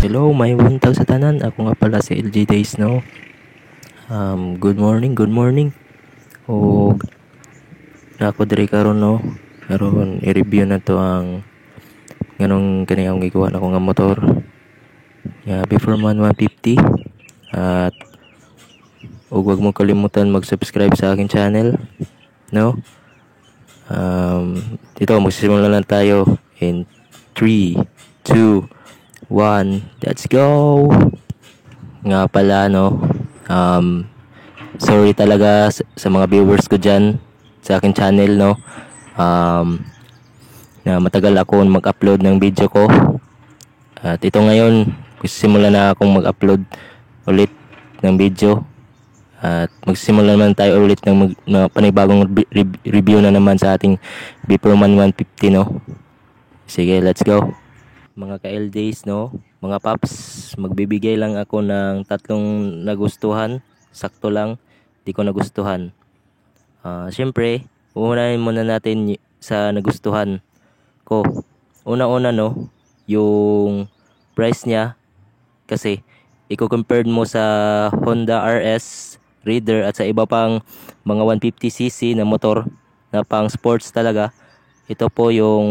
Hello, may buntag sa tanan. Ako nga pala si LG Days, no? Good morning, good morning. O, nako diri karon, no? Karon i-review na to ang ganong kaniyang gigawa na ko nga motor. Before man 150. At huwag mo kalimutan mag-subscribe sa aking channel, no? Dito magsisimula na tayo in 3, 2, 1, let's go! Nga pala, no? Sorry talaga sa mga viewers ko dyan sa akin channel, no? Na matagal ako mag-upload ng video ko. At ito ngayon, magsisimula na akong mag-upload ulit ng video. At magsisimula naman tayo ulit ng panibagong review na naman sa ating Beeperman 150, no? Sige, let's go! Mga ka-LDs, no? Mga paps, magbibigay lang ako ng tatlong nagustuhan. Sakto lang, di ko nagustuhan. Siyempre, uunahin muna natin sa nagustuhan ko. Una-una, no? Yung price niya. Kasi, i-compare mo sa Honda RS Raider at sa iba pang mga 150cc na motor na pang sports talaga. Ito po yung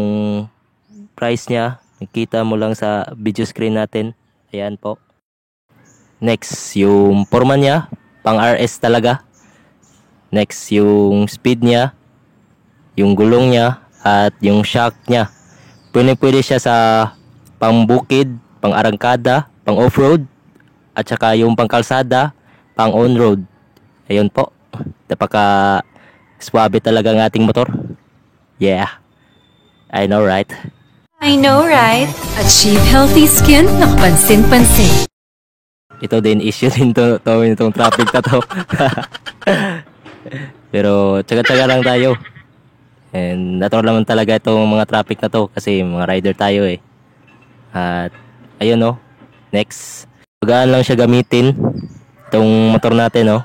price niya. Nakita mo lang sa video screen natin. Ayan po. Next, yung forma niya, pang RS talaga. Next, yung speed niya, yung gulong niya, at yung shock niya. Pwede siya sa pang bukid, pang arangkada, pang off-road, at saka yung pang kalsada, pang on-road. Ayun po. Napaka swabe talaga ng ating motor. Yeah. I know, right? I know, right? Achieve healthy skin na pansin-pansin. Ito din issue din itong traffic na to. Pero tsaga-tsaga lang tayo. And natural naman talaga itong mga traffic na to kasi mga rider tayo eh. At ayun, no. Next. Magaan lang siya gamitin itong motor natin, no.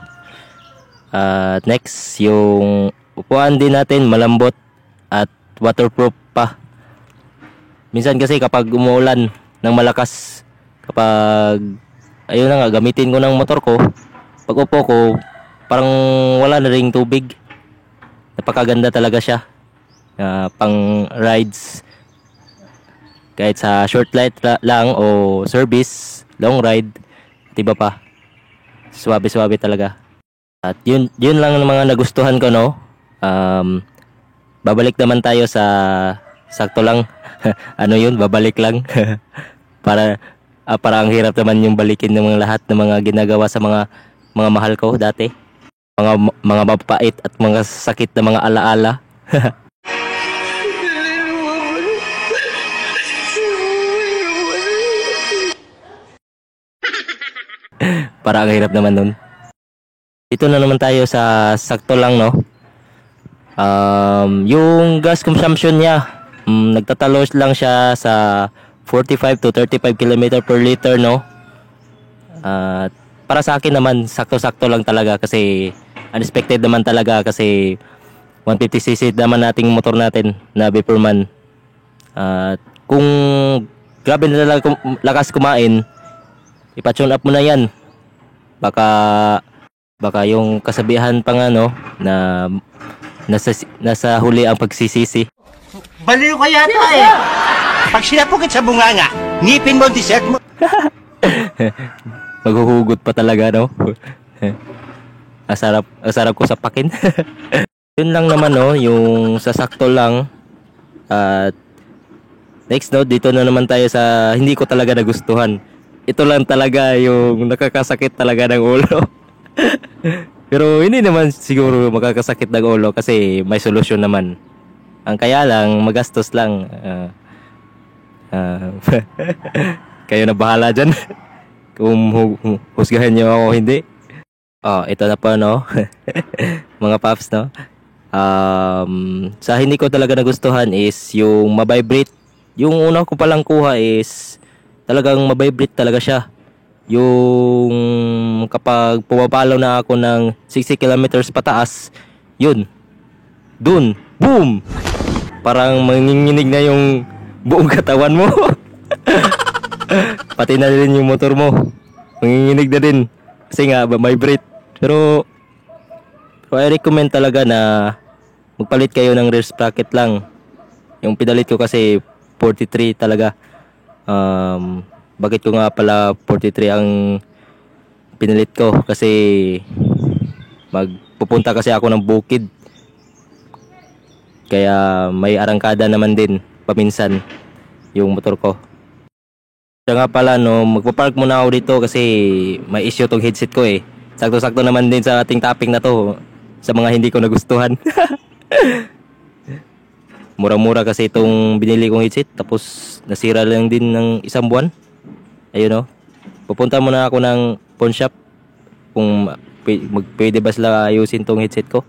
At next, yung upuan din natin malambot at waterproof pa. Minsan kasi kapag umuulan ng malakas, kapag ayun na nga, gamitin ko ng motor ko, pag upo ko, parang wala na ring tubig. Napakaganda talaga siya. Pang rides, kahit sa short ride lang o service, long ride, diba pa? Swabe-swabe talaga. At yun lang ang mga nagustuhan ko, no? Babalik naman tayo sa sakto lang. Ano yun? Babalik lang. para ang hirap naman yung balikin ng mga lahat ng mga ginagawa sa mga mahal ko dati. Mga mapait at mga sakit na mga alaala. Para ang hirap naman nun. Ito na naman tayo sa sakto lang, no? Yung gas consumption niya, nagtatalo lang siya sa 45 to 35 km per liter, no? Para sa akin naman, sakto-sakto lang talaga kasi unexpected naman talaga kasi 150cc naman nating motor natin na Beeperman. Kung grabe na talaga lakas kumain, ipa-tune up mo na yan. Baka yung kasabihan pa nga, no, na nasa huli ang pagsisisi. Baliw ka yata eh. Pag sinapukit sa bunganga, ngipin mo ang dessert mo. Maghuhugot pa talaga, no? Asarap ko sa pakin. Yun lang naman, no, yung sasakto lang. At next, no, dito na naman tayo sa hindi ko talaga nagustuhan. Ito lang talaga yung nakakasakit talaga ng ulo. Pero hindi naman siguro makakasakit ng ulo kasi may solusyon naman. Ang kaya lang, magastos lang. Kayo na bahala dyan. Kung husgahan nyo ako hindi. Ito na po, no. Mga paps, no. Sa hindi ko talaga nagustuhan is yung mabibrate. Yung una ko palang kuha is talagang mabibrate talaga siya. Yung kapag pumapalo na ako ng 60 kilometers pataas, yun, dun, boom! Parang manginginig na yung buong katawan mo. Pati na rin yung motor mo. Manginginig na din. Kasi nga, vibrate. Pero I recommend talaga na magpalit kayo ng rear sprocket lang. Yung pinalit ko kasi 43 talaga. Bakit ko nga pala 43 ang pinalit ko? Kasi magpupunta kasi ako ng bukid. Kaya may arangkada naman din paminsan yung motor ko. Kaya nga pala no, magpa-park muna ako dito kasi may issue tong headset ko eh. Sakto-sakto naman din sa ating topic na to sa mga hindi ko nagustuhan. Mura-mura kasi itong binili kong headset tapos nasira lang din ng isang buwan. Ayun oh. Pupunta muna ako ng pawn shop kung pwede ba sila ayusin tong headset ko.